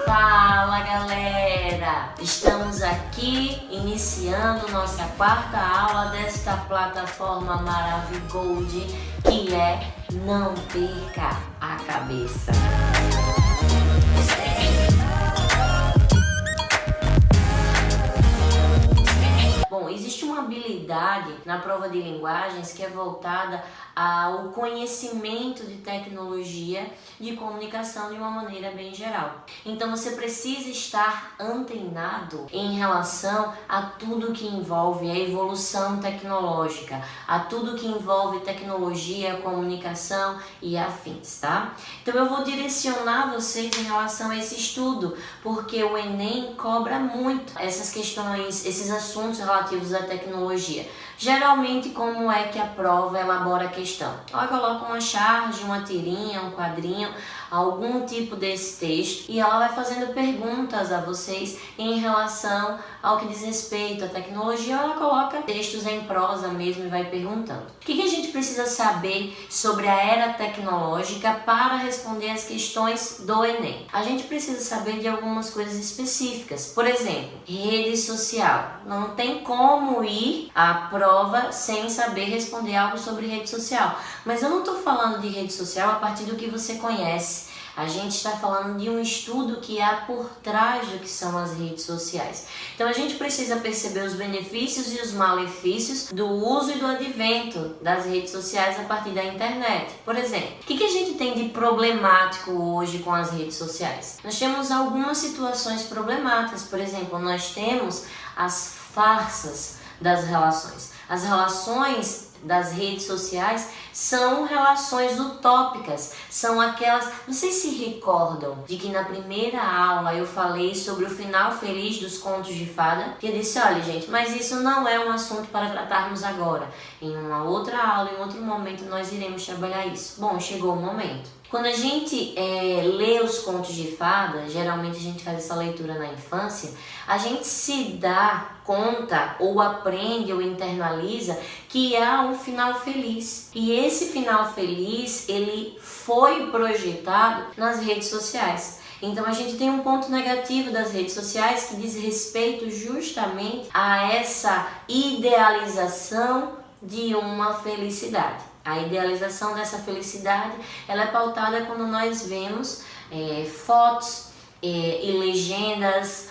Fala galera! Estamos aqui iniciando nossa quarta aula desta plataforma Maravigold, que é Não Perca a Cabeça. Bom, existe uma habilidade na prova de linguagens que é voltada ao conhecimento de tecnologia de comunicação de uma maneira bem geral. Então você precisa estar antenado em relação a tudo que envolve a evolução tecnológica, a tudo que envolve tecnologia, comunicação e afins, tá? Então eu vou direcionar vocês em relação a esse estudo, porque o Enem cobra muito essas questões, esses assuntos relativos à tecnologia. Geralmente, como é que a prova elabora a questão? Ela coloca uma charge, uma tirinha, um quadrinho, algum tipo desse texto, e ela vai fazendo perguntas a vocês em relação ao que diz respeito à tecnologia. Ela coloca textos em prosa mesmo e vai perguntando. O que a gente precisa saber sobre a era tecnológica para responder as questões do Enem? A gente precisa saber de algumas coisas específicas. Por exemplo, rede social. Não tem como ir à prova sem saber responder algo sobre rede social. Mas eu não estou falando de rede social a partir do que você conhece. A gente está falando de um estudo que há por trás do que são as redes sociais. Então a gente precisa perceber os benefícios e os malefícios do uso e do advento das redes sociais a partir da internet. Por exemplo, o que a gente tem de problemático hoje com as redes sociais? Nós temos algumas situações problemáticas. Por exemplo, nós temos as farsas das relações. As relações das redes sociais são relações utópicas, são aquelas... Vocês se recordam de que na primeira aula eu falei sobre o final feliz dos contos de fada? Que eu disse, olha gente, mas isso não é um assunto para tratarmos agora. Em uma outra aula, em outro momento nós iremos trabalhar isso. Bom, chegou o momento. Quando a gente lê os contos de fada, geralmente a gente faz essa leitura na infância, a gente se dá conta ou aprende ou internaliza que há um final feliz. E esse final feliz, ele foi projetado nas redes sociais. Então a gente tem um ponto negativo das redes sociais que diz respeito justamente a essa idealização de uma felicidade. A idealização dessa felicidade, ela é pautada quando nós vemos fotos e legendas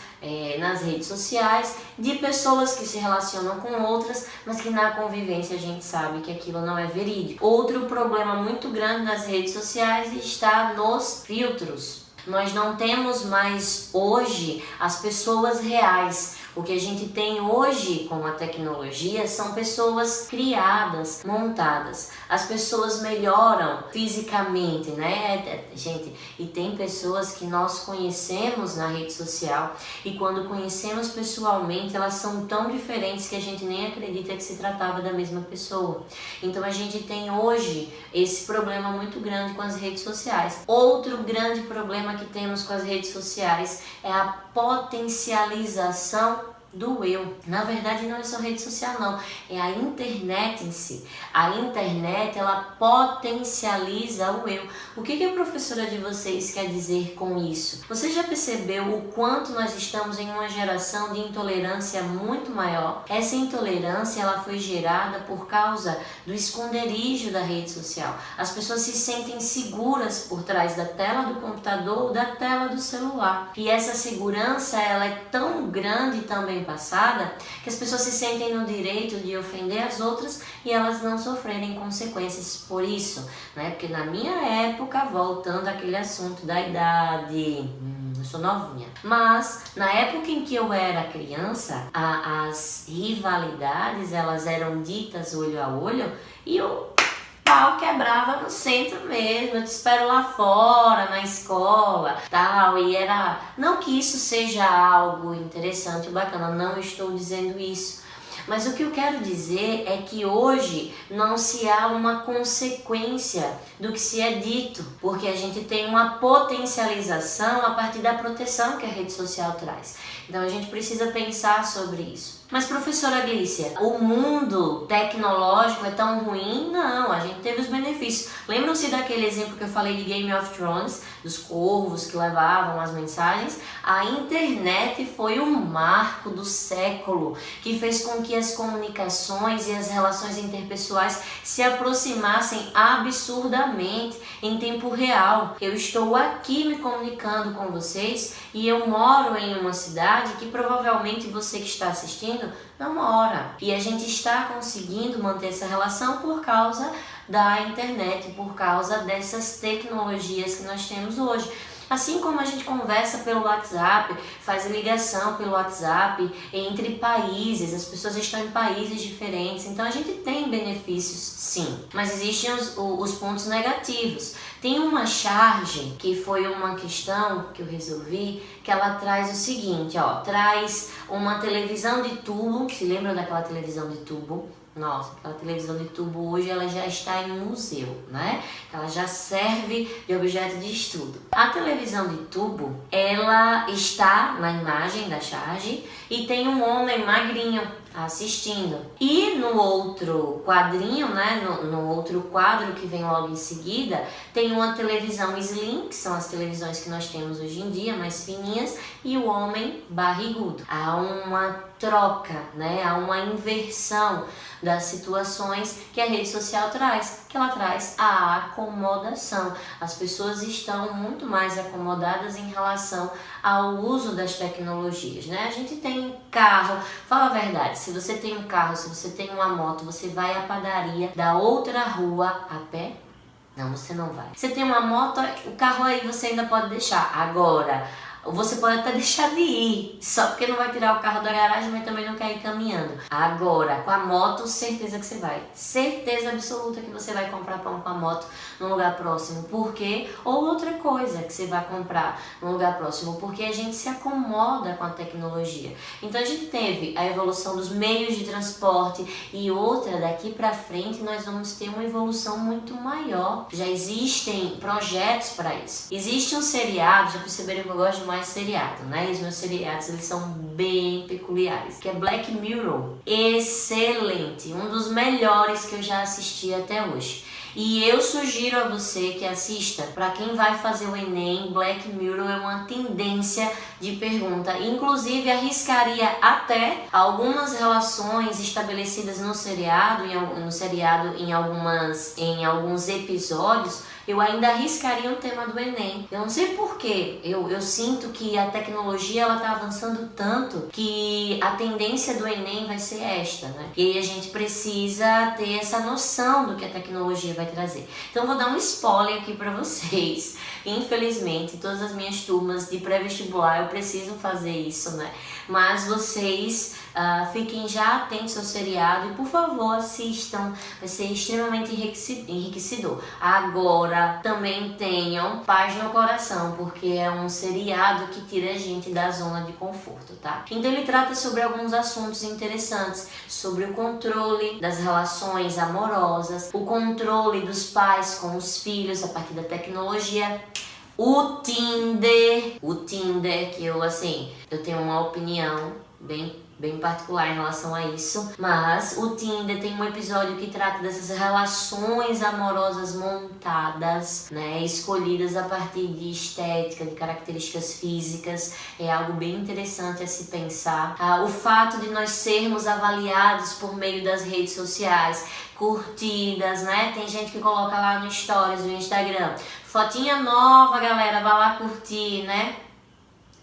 nas redes sociais de pessoas que se relacionam com outras, mas que na convivência a gente sabe que aquilo não é verídico. Outro problema muito grande das redes sociais está nos filtros. Nós não temos mais hoje as pessoas reais. O que a gente tem hoje com a tecnologia são pessoas criadas, montadas. As pessoas melhoram fisicamente, né, gente? E tem pessoas que nós conhecemos na rede social e quando conhecemos pessoalmente, elas são tão diferentes que a gente nem acredita que se tratava da mesma pessoa. Então a gente tem hoje esse problema muito grande com as redes sociais. Outro grande problema que temos com as redes sociais é a potencialização do eu. Na verdade não é só rede social não, é a internet em si. A internet, ela potencializa o eu. O que a professora de vocês quer dizer com isso? Você já percebeu o quanto nós estamos em uma geração de intolerância muito maior? Essa intolerância, ela foi gerada por causa do esconderijo da rede social. As pessoas se sentem seguras por trás da tela do computador ou da tela do celular. E essa segurança, ela é tão grande também passada, que as pessoas se sentem no direito de ofender as outras e elas não sofrerem consequências por isso, né? Porque na minha época, voltando àquele assunto da idade, eu sou novinha, mas na época em que eu era criança, as rivalidades, elas eram ditas olho a olho e o pau quebrava no centro mesmo, eu te espero lá fora, na escola, tal, e era... Não que isso seja algo interessante ou bacana, não estou dizendo isso. Mas o que eu quero dizer é que hoje não se há uma consequência do que se é dito, porque a gente tem uma potencialização a partir da proteção que a rede social traz. Então a gente precisa pensar sobre isso. Mas professora Glícia, o mundo tecnológico é tão ruim? Não, a gente teve os benefícios. Lembram-se daquele exemplo que eu falei de Game of Thrones, dos corvos que levavam as mensagens? A internet foi o marco do século que fez com que as comunicações e as relações interpessoais se aproximassem absurdamente em tempo real. Eu estou aqui me comunicando com vocês e eu moro em uma cidade que provavelmente você que está assistindo não mora. E a gente está conseguindo manter essa relação por causa da internet, por causa dessas tecnologias que nós temos hoje. Assim como a gente conversa pelo WhatsApp, faz ligação pelo WhatsApp entre países, as pessoas estão em países diferentes, então a gente tem benefícios sim, mas existem os pontos negativos. Tem uma charge, que foi uma questão que eu resolvi, que ela traz o seguinte, traz uma televisão de tubo, se lembram daquela televisão de tubo? Nossa, aquela televisão de tubo hoje ela já está em um museu, né? Ela já serve de objeto de estudo. A televisão de tubo, ela está na imagem da charge e tem um homem magrinho assistindo. E no outro quadrinho, né, no outro quadro que vem logo em seguida, tem uma televisão slim, que são as televisões que nós temos hoje em dia, mais fininhas, e o homem barrigudo. Há uma troca, né, há uma inversão das situações que a rede social traz, que ela traz a acomodação. As pessoas estão muito mais acomodadas em relação ao uso das tecnologias, né? A gente tem carro, fala a verdade, se você tem um carro, se você tem uma moto, você vai à padaria da outra rua a pé? Não, você não vai. Você tem uma moto, o carro aí você ainda pode deixar. Agora, você pode até deixar de ir, só porque não vai tirar o carro da garagem, mas também não quer ir caminhando. Agora, com a moto, certeza que você vai. Certeza absoluta que você vai comprar pão com a moto num lugar próximo. Por quê? Ou outra coisa que você vai comprar num lugar próximo, porque a gente se acomoda com a tecnologia. Então a gente teve a evolução dos meios de transporte e outra, daqui pra frente nós vamos ter uma evolução muito maior. Já existem projetos para isso. Existe um seriado, já perceberam que eu gosto de mais seriado, né? E os meus seriados, eles são bem peculiares, que é Black Mirror. Excelente, um dos melhores que eu já assisti até hoje. E eu sugiro a você que assista. Para quem vai fazer o Enem, Black Mirror é uma tendência de pergunta. Inclusive, arriscaria até algumas relações estabelecidas no seriado, em alguns episódios, eu ainda arriscaria o tema do Enem. Eu não sei porquê, eu sinto que a tecnologia ela tá avançando tanto que a tendência do Enem vai ser esta, né? E aí a gente precisa ter essa noção do que a tecnologia vai trazer. Então eu vou dar um spoiler aqui para vocês. Infelizmente, todas as minhas turmas de pré-vestibular eu preciso fazer isso, né? Mas vocês fiquem já atentos ao seriado e por favor assistam, vai ser extremamente enriquecedor. Agora também tenham paz no coração, porque é um seriado que tira a gente da zona de conforto, tá? Então ele trata sobre alguns assuntos interessantes, sobre o controle das relações amorosas, o controle dos pais com os filhos a partir da tecnologia, o Tinder, que eu tenho uma opinião bem particular em relação a isso, mas o Tinder tem um episódio que trata dessas relações amorosas montadas, né, escolhidas a partir de estética, de características físicas, é algo bem interessante a se pensar. O fato de nós sermos avaliados por meio das redes sociais, curtidas, né, tem gente que coloca lá no stories do Instagram, fotinha nova, galera, vai lá curtir, né?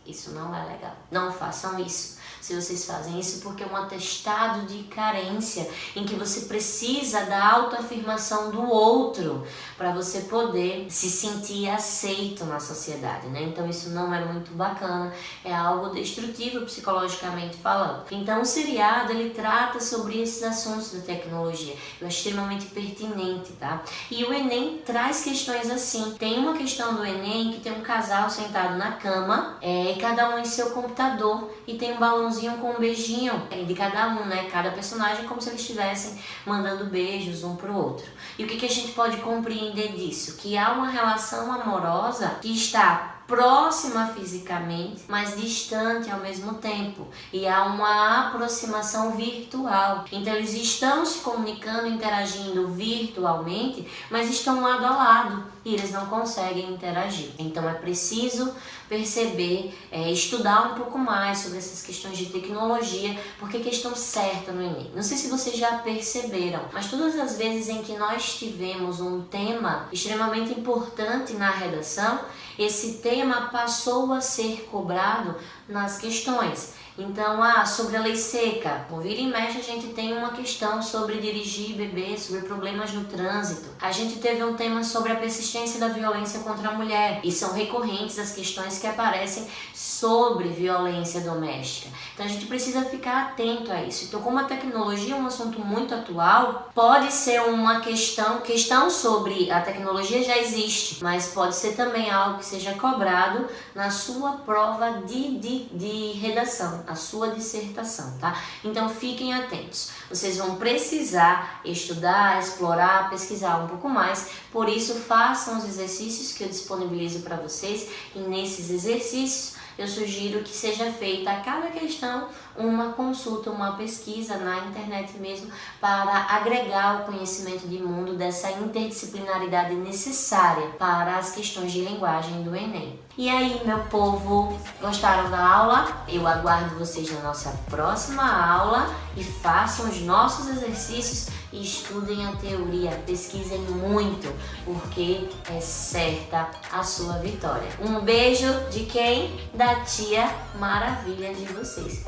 Isso não é legal, não façam isso. Se vocês fazem isso, porque é um atestado de carência em que você precisa da autoafirmação do outro para você poder se sentir aceito na sociedade, né? Então isso não é muito bacana, é algo destrutivo psicologicamente falando. Então o seriado ele trata sobre esses assuntos da tecnologia, eu acho extremamente pertinente, tá? E o Enem traz questões assim. Tem uma questão do Enem que tem um casal sentado na cama, cada um em seu computador e tem um balãozinho com um beijinho de cada um, né? Cada personagem como se eles estivessem mandando beijos um pro outro. E o que a gente pode compreender disso? Que há uma relação amorosa que está próxima fisicamente, mas distante ao mesmo tempo. E há uma aproximação virtual. Então eles estão se comunicando, interagindo virtualmente, mas estão lado a lado e eles não conseguem interagir. Então é preciso perceber, estudar um pouco mais sobre essas questões de tecnologia, porque é questão certa no Enem. Não sei se vocês já perceberam, mas todas as vezes em que nós tivemos um tema extremamente importante na redação, esse tema passou a ser cobrado nas questões. Então, sobre a lei seca, vira e mexe a gente tem uma questão sobre dirigir e beber, sobre problemas no trânsito. A gente teve um tema sobre a persistência da violência contra a mulher e são recorrentes as questões que aparecem sobre violência doméstica. Então, a gente precisa ficar atento a isso. Então, como a tecnologia é um assunto muito atual, pode ser uma questão sobre a tecnologia já existe, mas pode ser também algo que seja cobrado na sua prova de redação, a sua dissertação, tá? Então fiquem atentos. Vocês vão precisar estudar, explorar, pesquisar um pouco mais. Por isso, façam os exercícios que eu disponibilizo para vocês. E nesses exercícios, eu sugiro que seja feita a cada questão uma consulta, uma pesquisa na internet mesmo, para agregar o conhecimento de mundo dessa interdisciplinaridade necessária para as questões de linguagem do Enem. E aí, meu povo, gostaram da aula? Eu aguardo vocês na nossa próxima aula e façam os nossos exercícios e estudem a teoria, pesquisem muito, porque é certa a sua vitória. Um beijo de quem? Da tia maravilha de vocês.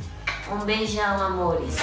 Um beijão, amores!